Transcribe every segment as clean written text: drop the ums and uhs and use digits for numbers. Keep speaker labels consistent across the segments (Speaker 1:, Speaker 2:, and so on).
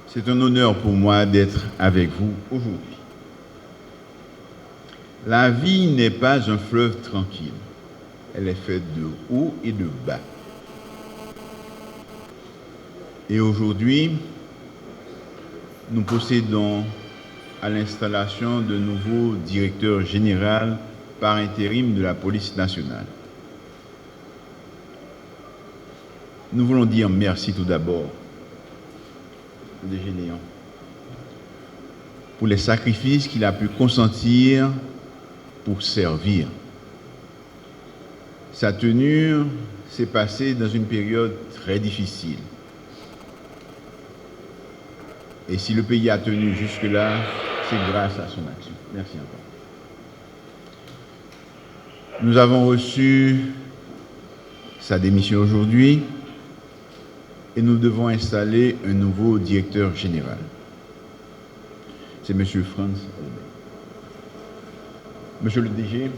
Speaker 1: C'est un honneur pour moi d'être avec vous aujourd'hui. La vie n'est pas un fleuve tranquille. Elle est faite de haut et de bas. Et aujourd'hui, nous procédons à l'installation de nouveaux directeurs généraux par intérim de la police nationale. Nous voulons dire merci tout d'abord au DG Léon pour les sacrifices qu'il a pu consentir pour servir. Sa tenue s'est passée dans une période très difficile. Et si le pays a tenu jusque-là, c'est grâce à son action. Merci encore. Nous avons reçu sa démission aujourd'hui et nous devons installer un nouveau directeur général. C'est M. Franz Albert. Monsieur le DG,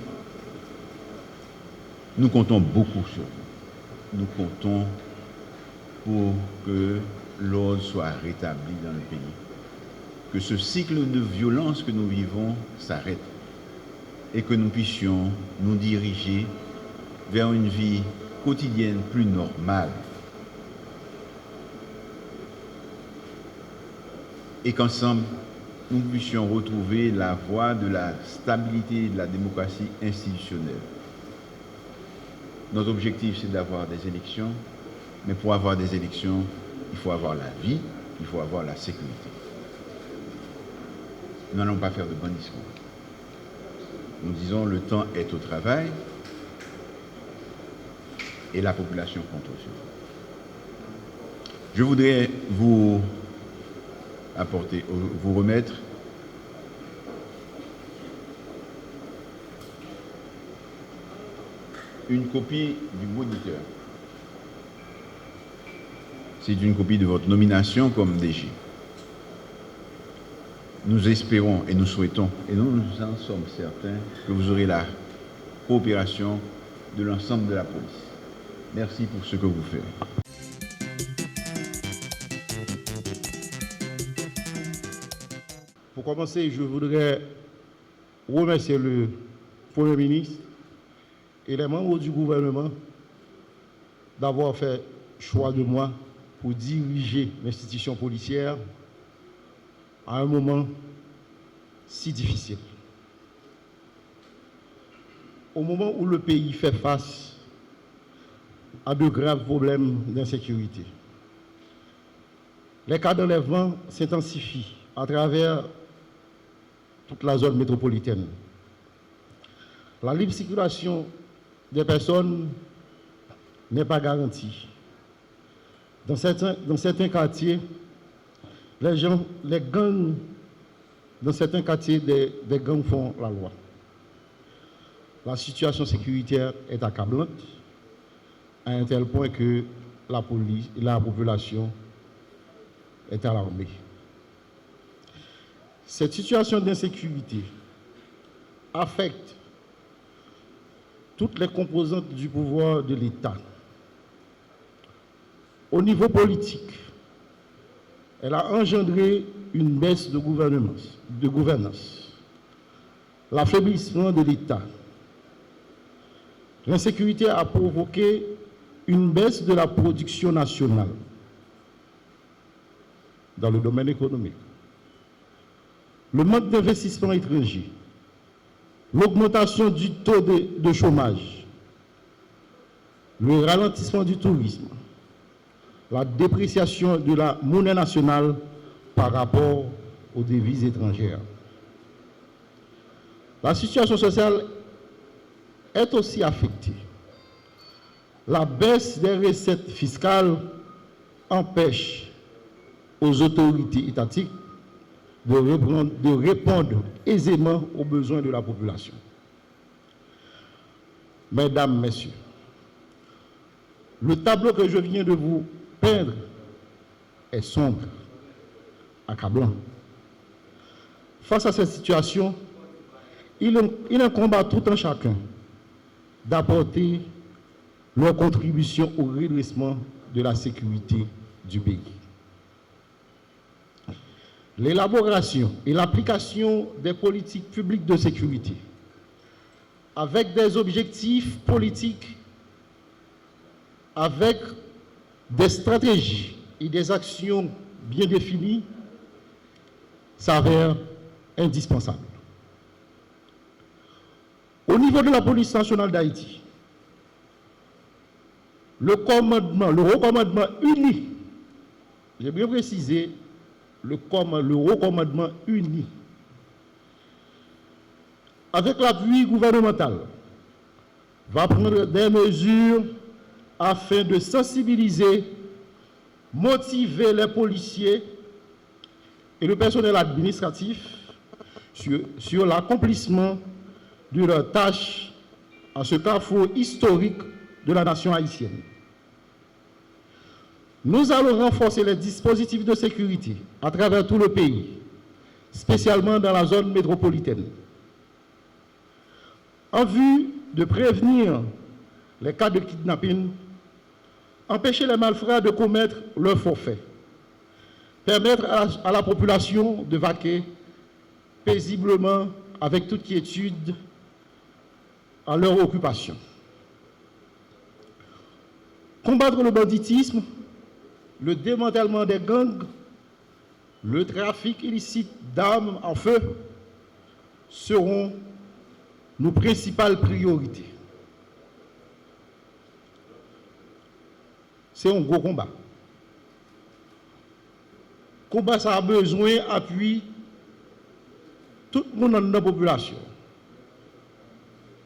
Speaker 1: nous comptons beaucoup sur vous. Nous comptons pour que l'ordre soit rétabli dans le pays. Que ce cycle de violence que nous vivons s'arrête et que nous puissions nous diriger vers une vie quotidienne plus normale. Et qu'ensemble, nous puissions retrouver la voie de la stabilité et de la démocratie institutionnelle. Notre objectif, c'est d'avoir des élections, mais pour avoir des élections, il faut avoir la vie, il faut avoir la sécurité. Nous n'allons pas faire de bons discours. Nous disons le temps est au travail et la population compte sur vous. Je voudrais vous remettre une copie du moniteur. C'est une copie de votre nomination comme DG. Nous espérons et nous souhaitons, et nous en sommes certains, que vous aurez la coopération de l'ensemble de la police. Merci pour ce que vous faites.
Speaker 2: Pour commencer, je voudrais remercier le Premier ministre et les membres du gouvernement d'avoir fait choix de moi pour diriger l'institution policière à un moment si difficile. Au moment où le pays fait face à de graves problèmes d'insécurité, les cas d'enlèvement s'intensifient à travers toute la zone métropolitaine. La libre circulation des personnes n'est pas garantie. Dans certains quartiers, les gangs, dans certains quartiers, des gangs font la loi. La situation sécuritaire est accablante à un tel point que la police et la population est alarmée. Cette situation d'insécurité affecte toutes les composantes du pouvoir de l'État. Au niveau politique, elle a engendré une baisse de gouvernance, l'affaiblissement de l'État. L'insécurité a provoqué une baisse de la production nationale dans le domaine économique. Le manque d'investissement étranger, l'augmentation du taux de chômage, le ralentissement du tourisme, la dépréciation de la monnaie nationale par rapport aux devises étrangères. La situation sociale est aussi affectée. La baisse des recettes fiscales empêche aux autorités étatiques de répondre aisément aux besoins de la population. Mesdames, Messieurs, le tableau que je viens de vous peindre est sombre, accablant. Face à cette situation, il incombe à tout un chacun d'apporter leur contribution au redressement de la sécurité du pays. l'élaboration et l'application des politiques publiques de sécurité avec des objectifs politiques, avec des stratégies et des actions bien définies s'avère indispensable. Au niveau de la police nationale d'Haïti, le recommandement uni, j'ai bien précisé, le recommandement uni, avec l'appui gouvernemental, va prendre des mesures afin de sensibiliser, motiver les policiers et le personnel administratif sur l'accomplissement de leurs tâches à ce carrefour historique de la nation haïtienne. Nous allons renforcer les dispositifs de sécurité à travers tout le pays, spécialement dans la zone métropolitaine, en vue de prévenir les cas de kidnapping, empêcher les malfrats de commettre leurs forfaits, permettre à la population de vaquer paisiblement avec toute quiétude à leur occupation. Combattre le banditisme, le démantèlement des gangs, le trafic illicite d'armes à feu seront nos principales priorités. C'est un gros combat. Combat, ça a besoin d'appui tout le monde dans la population,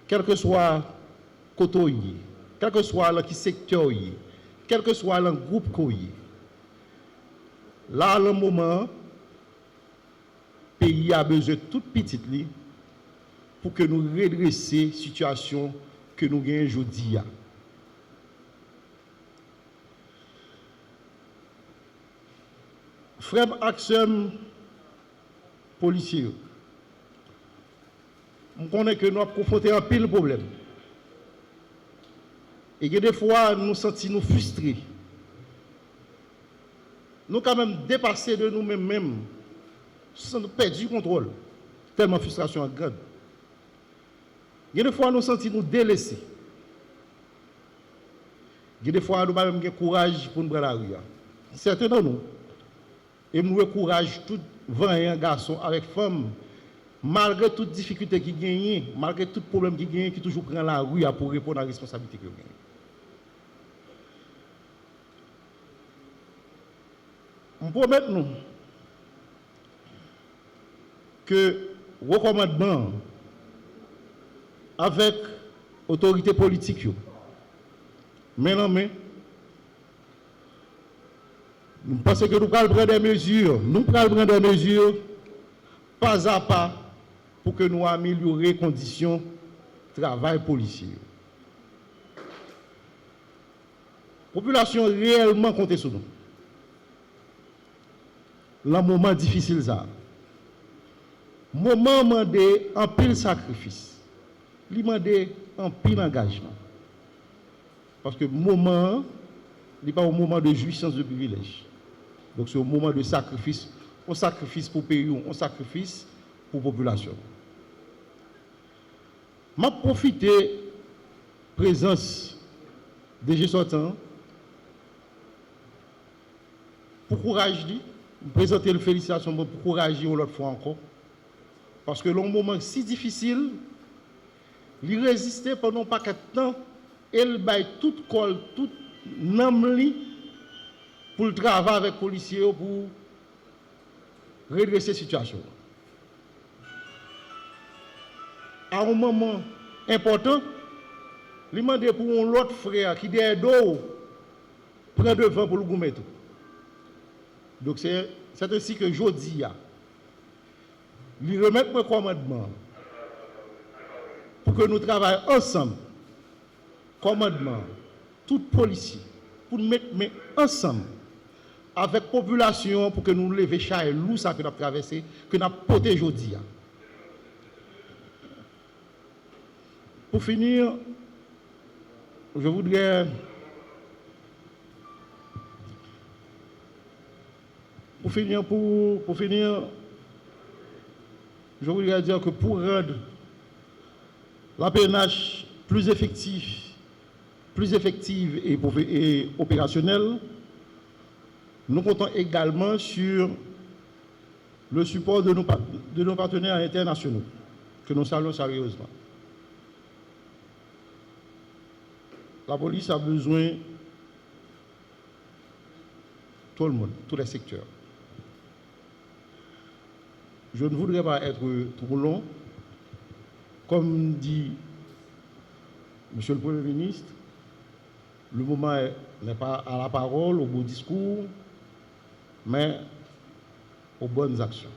Speaker 2: quel que soit le côté, quel que soit le secteur, quel que soit le groupe. Là, le moment, le pays a besoin de toute petite ligne pour que nous redressions la situation que nous gagnons aujourd'hui. Frère Axem, policier, on connaît que nous avons confronté un pile problème. Et que des fois, nous sentons frustrés. Nous quand même dépassés de nous-mêmes, sans perdre du contrôle. Tellement frustration est grande. Et des fois, nous sentons délaissés. Et des fois, nous n'avons pas même courage pour nous prendre la rue. Certains d'entre nous. Et nous encourageons tout vaillant garçon avec femme, malgré toutes les difficultés qui gagnent, malgré tout problème qui gagnent, qui toujours prend la rue pour répondre à la responsabilité qu'ils gagnent. On promet nous que le recommandement avec l'autorité politique, mais non, mais nous pensons que nous allons prendre des mesures, pas à pas, pour que nous améliorions les conditions de travail policier. La population réellement compte sur nous. Dans le moment difficile, ça. Moment demandé un pile sacrifice. Il demande un pile engagement. Parce que le moment, il n'est pas un moment de jouissance de privilège. Donc c'est un moment de sacrifice. On sacrifice pour pays, on sacrifice pour la population. Je profite de la présence des gens sortants pour courager, présenter les félicitations pour courager l'autre fois encore. Parce que le moment si difficile, il résistait pendant pas de temps, il baille tout col, tout namli pour le travail avec les policiers pour redresser la situation. À un moment important, il demande pour un autre frère qui est dos, prend devant pour le goumettre. Donc c'est ainsi que je dis, lui remettre le commandement pour que nous travaillions ensemble. Commandement, tout policier, pour nous mettre ensemble avec la population pour que nous levions chaque loup ça que nous avons traversé, que nous avons porté aujourd'hui. Pour finir, je voudrais finir, je voudrais dire que pour rendre la PNH plus effective et opérationnelle, nous comptons également sur le support de nos partenaires internationaux, que nous saluons sérieusement. La police a besoin de tout le monde, tous les secteurs. Je ne voudrais pas être trop long. Comme dit Monsieur le Premier ministre, le moment n'est pas à la parole, au beau discours, mais aux bonnes actions.